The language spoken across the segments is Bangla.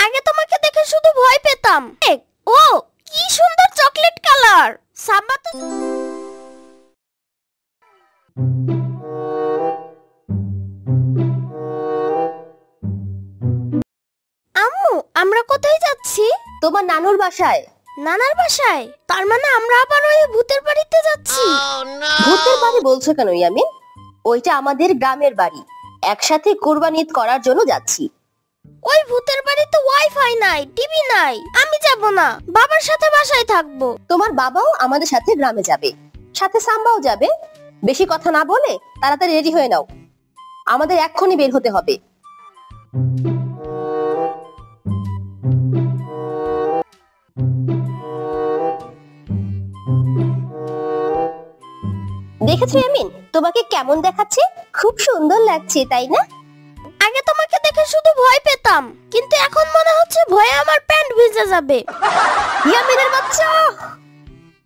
আগে তোমাকে দেখে শুধু ভয় পেতাম। ও কি সুন্দর চকলেট কালার। সাম্বা তো আম্মু, আমরা কোথায় যাচ্ছি? তোমার নানুর বাসায়। নানার বাসায়? তার মানে আমরা আবার ওই ভূতের বাড়িতে যাচ্ছি? ভূতের বাড়ি বলছো কেন ইয়ামিন? ওইটা আমাদের গ্রামের বাড়ি। একসাথে কুরবানি ঈদ করার জন্য যাচ্ছি। ওই ভূতের বাড়িতে ওয়াইফাই নাই, টিভি নাই। আমি যাব না, বাবার সাথে বাসায় থাকবো। তোমার বাবাও আমাদের সাথে গ্রামে যাবে, সাথে সাম্বাও যাবে। বেশি কথা না বলে তাড়াতাড়ি রেডি হয়ে নাও, আমাদের এক্ষুনি বের হতে হবে। দেখেছো ইয়ামিন, তোমাকে কেমন দেখাচ্ছে? খুব সুন্দর লাগছে, তাই না? আগে তোমাকে দেখে শুধু ভয় পেতাম, কিন্তু এখন মনে হচ্ছে ভয়ে আমার প্যান্ট ভিজে যাবে। ইয়ামিনের বাচ্চা!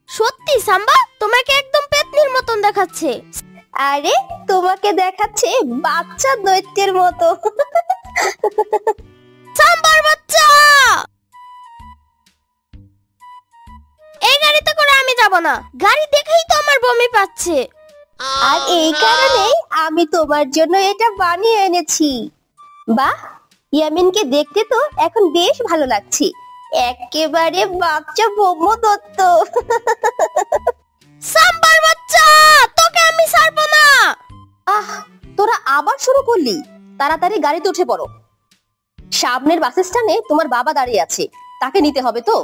সত্যি সাম্বা, তোমাকে একদম পেতনির মতন দেখাচ্ছে। আরে তোমাকে দেখাচ্ছে বাচ্চা দৈত্যের মতো। সাম্বার বাচ্চা! এই গাড়িতে করে আমি যাব না, গাড়ি দেখেই তো আমার বমি পাচ্ছে। আর এই কারণেই আমি তোমার জন্য এটা বানিয়ে এনেছি। বাহ, ইয়ামিনকে দেখতে তো এখন বেশ ভালো লাগছে, একেবারে বাচ্চা ব্রহ্মদত্ত। সাম্বার বাচ্চা, তোকে আমি ছাড়বো না। আহ, তোরা আবার শুরু করলি? তাড়াতাড়ি গাড়িতে উঠে পড়ো। সামনের বাস স্ট্যান্ডে তোমার বাবা দাঁড়িয়ে আছে, তাকে নিতে হবে তো।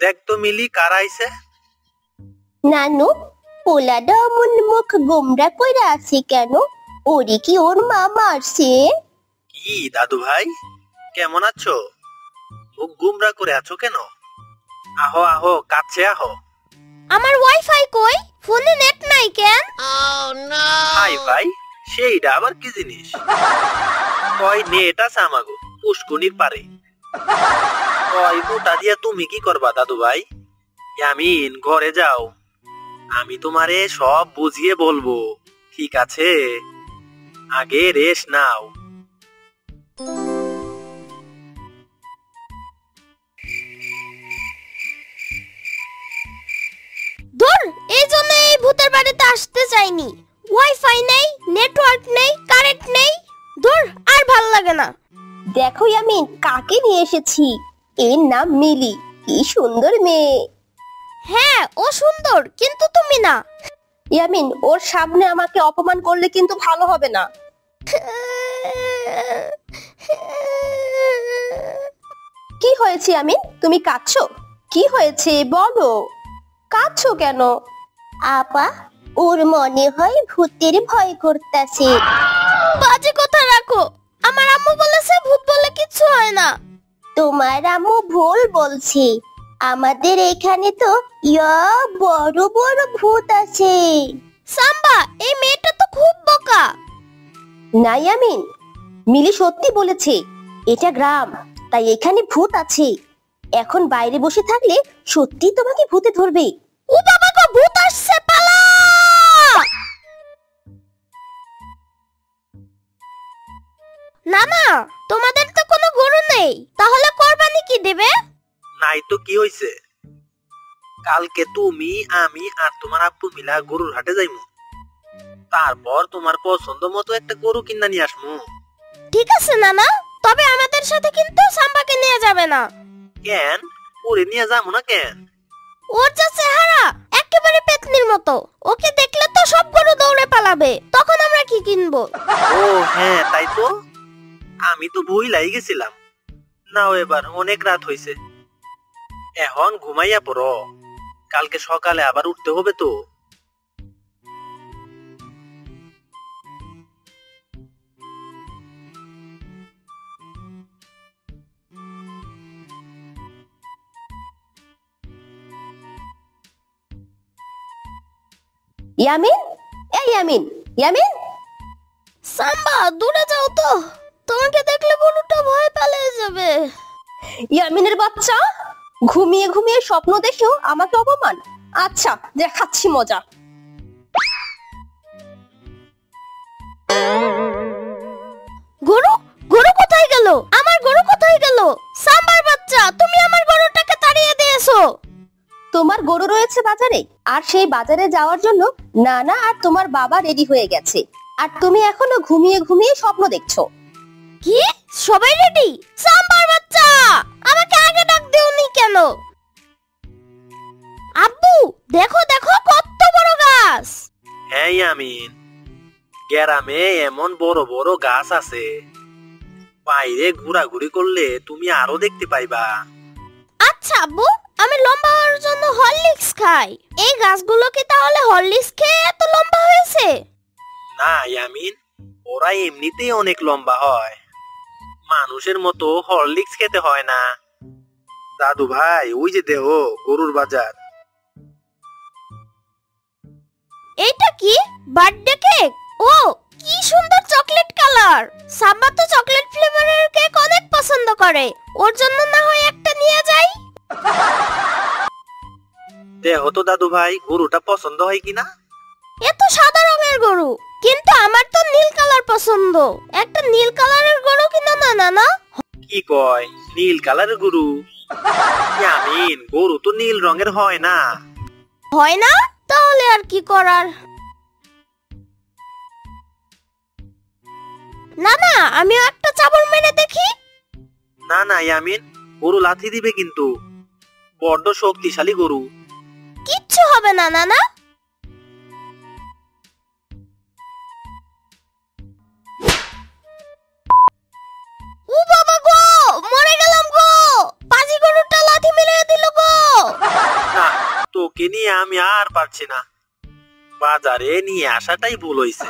দেখ তো মিলি, কার আইছে? নানু, পোলাটা অমন মুখ গোমরা কইরা আছে কেন? ওরে কি ওর মা মারছে? কি দাদু ভাই, কেমন আছো? মুখ গুমরা করে আছো কেন? আহো আহো, কাছে আহো। আমার ওয়াইফাই কই? ফোনে নেট নাই কেন? হাই ভাই, সেইটা আবার কি জিনিস? কই নেট আছে আমাগো পুষ্কুনির পারে। কই ওটা দিয়া তুমি কি করবা দাদু ভাই? ইয়ামিন, ঘরে যাও, আমি তোমারে সব বুঝিয়ে বলবো, ঠিক আছে? আগে রেস্ট নাও। ধুর, এই জন্য এই ভূতের বাড়িতে আসতে চাইনি। ওয়াইফাই নেই, নেটওয়ার্ক নেই, কারেন্ট নেই। ধুর, আর ভাল লাগে না। দেখো ইয়ামিন, কাকে নিয়ে এসেছি। এর নাম মিলি, কি সুন্দর মেয়ে। হ্যাঁ, ও সুন্দর, কিন্তু তুমি না। ইয়ামিন, ওর সামনে আমাকে অপমান করলে কিন্তু ভালো হবে না। কি হয়েছে ইয়ামিন, তুমি কাঁদছো? কি হয়েছে বলো, কাঁদছো কেন? আপা, ওর মনে হয় ভূতের ভয় করতেছে। বাজে কথা রাখো, আমার আম্মু বলেছে ভূত বলে কিছু হয় না। তোমার আম্মু ভুল বলছে, আমাদের এখানে তো বড় বড় ভূত আছে। সাম্বা, এই মেয়েটা তো খুব বোকা। না ইয়ামিন, মিলি সত্যি বলেছে, এটা গ্রাম, তাই এখানে ভূত আছে। এখন বাইরে বসে থাকলে সত্যি তোমাকে ভূতে ধরবে। ও বাবা গো, ভূত আসছে, পালা! না না, তোমাদের তো কোনো গরু নেই, তাহলে কোরবানি কি দেবে? নাই তো কি হইছে? কালকে তুমি, আমি আর তোমার আব্বু মিলা গরুর হাটে যাইমু, তারপর তোমার পছন্দ মতো একটা গরু কিনা নিয়ে আসমু। ঠিক আছে নানা, তবে আমাদের সাথে কিন্তু সাম্বাকে নিয়ে যাবে না। কেন? ওরে নিয়ে যাবো না কেন? ওর যা চেহারা, একেবারে পেতনির মতো। ওকে দেখলে তো সব গরু দৌড়ে পালাবে, তখন আমরা কি কিনবো? ও হ্যাঁ, তাই তো, আমি তো ভুলাই গেছিলাম। নাও, এবার অনেক রাত হইছে, এখন ঘুমাইয়া পড়ো, কালকে সকালে আবার উঠতে হবে তো। ইয়ামিন, এই ইয়ামিন, ইয়ামিন। সাম্বা দূরে যাও তো, তোমাকে দেখলে গরুটা ভয় পালিয়ে যাবে। ইয়ামিনের বাচ্চা, ঘুমিয়ে ঘুমিয়ে স্বপ্ন দেখেও আমাকে অপমান। আচ্ছা, দেখাচ্ছি মজা। গরু, গরু কোথায় গেল? আমার গরু কোথায় গেল? সাম্বার বাচ্চা, তুমি আমার গরুটাকে তাড়িয়ে দিয়েছো। তোমার গরু রয়েছে বাজারে, আর সেই বাজারে যাওয়ার জন্য নানা আর তোমার বাবা রেডি হয়ে গেছে, আর তুমি এখনো ঘুমিয়ে ঘুমিয়ে স্বপ্ন দেখছো। কি? সবাই রেডি? সাম্বার বাচ্চা, আমাকে আগে ডাক দিওনি কেন? আব্বু, দেখো দেখো কত বড় গাছ। হ্যাঁ ইয়ামিন, গ্রামে এমন বড় বড় গাছ আছে, বাইরে ঘোরাঘুরি করলে তুমি আরো দেখতে পাইবা। আচ্ছা আব্বু, আমি লম্বা হওয়ার জন্য হরলিক্স খাই। এই গাছগুলো কি তাহলে হরলিক্স খেয়ে এত লম্বা হয়েছে? না ইয়ামিন, ওরা এমনিতেই অনেক লম্বা হয়, মানুষের মতো হরলিক্স খেতে হয় না। দাদু ভাই, ওই যে দেহ গরুর বাজার। এইটা কি? Birthday cake? ও, কি সুন্দর চকলেট কালার। সাব্বা তো চকলেট ফ্লেভারের কেক অনেক পছন্দ করে, ওর জন্য না হয় একটা নিয়ে যাই। দেহ তো দাদু ভাই, গরুটা পছন্দ হয় কিনা। এ তো সাদা রঙের গরু, কিন্তু আমার তো নীল কালার পছন্দ। একটা নীল কালারের গরু কিনা না না না। কি কয়, নীল কালারের গরু? ইয়ামিন, গরু তো নীল রঙের হয় না। হয় না? তাহলে আর কি করার। না না, আমিও একটা চাবল মেরে দেখি। না না ইয়ামিন, গরু লাথি দিবে কিন্তু, বড্ড শক্তিশালী গরু। কিচ্ছু হবে না না না। ও বাবা গো, মরে গেলাম গো, পাজি গরুটা লাথি মেরে দিল গো। না, তোকে নিয়ে আমি আর পারছি না, বাজারে নিয়ে আসাটাই ভুল হইছে।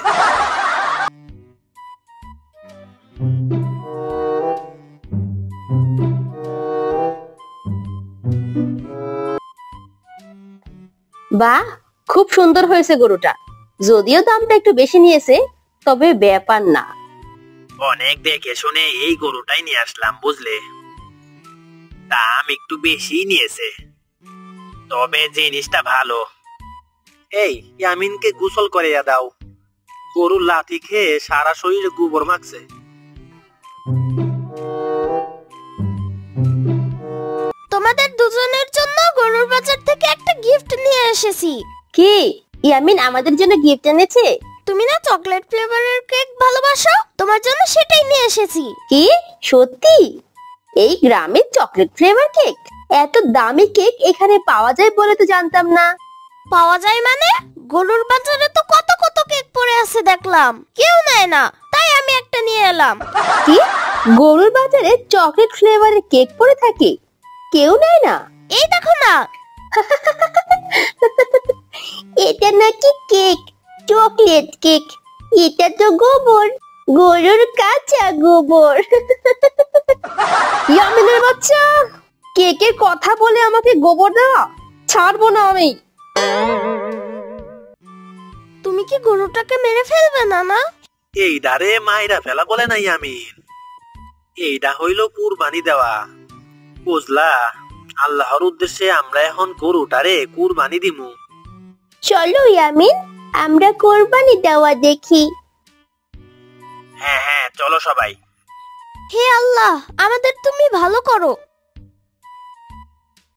বাহ, খুব সুন্দর হয়েছে গরুটা। যদিও দামটা একটু বেশি নিয়েছে, তবে ব্যাপার না। অনেক দেখে শুনে এই গরুটাই নিয়ে আসলাম, বুঝলে। দাম একটু বেশি নিয়েছে, তবে জিনিসটা ভালো। এই ইয়ামিনকে গোসল করিয়া দাও, গরুর লাথি খেয়ে সারা শরীরে গোবর মাখছে। তোমাদের দুজনের জন্য গরুর বাজার থেকে একটা গিফট নিয়ে এসেছি। কি? ইয়ামিন আমাদের জন্য গিফট এনেছে? তুমি না চকলেট ফ্লেভারের কেক ভালোবাসো, তোমার জন্য সেটাই নিয়ে এসেছি। কি সত্যি? এই গ্রামে চকলেট ফ্লেভার কেক? এত দামি কেক এখানে পাওয়া যায় বলে তো জানতাম না। পাওয়া যায় মানে? গরুর বাজারে তো কত কত কেক পড়ে আছে দেখলাম, কেউ নেয় না, তাই আমি একটা নিয়ে এলাম। কি? গরুর বাজারে চকলেট ফ্লেভারের কেক পড়ে থাকে, কেউ নেয় না? এই দেখো না। এটা নাকি কেক? Chocolate cake? এটা তো গোবর, গরুর কাঁচা গোবর। ইয়ামিনের বাচ্চা, কেকের কথা বলে আমাকে গোবর দেওয়া ছাড়বো না আমি। তুমি কি গরুটাকে মেরে ফেলবে না না? এই ডারে মাইরা ফেলা বলে নাই ইয়ামিন, এইটা হইল কুরবানি দেওয়া, বুঝলা। আল্লাহর উদ্দেশ্যে আমরা এখন গরুটারে কুরবানি দিমু। চলো ইয়ামিন, আমরা কোরবানি দেওয়া দেখি। হ্যাঁ হ্যাঁ, চলো সবাই। হে আল্লাহ, আমাদের তুমি ভালো করো।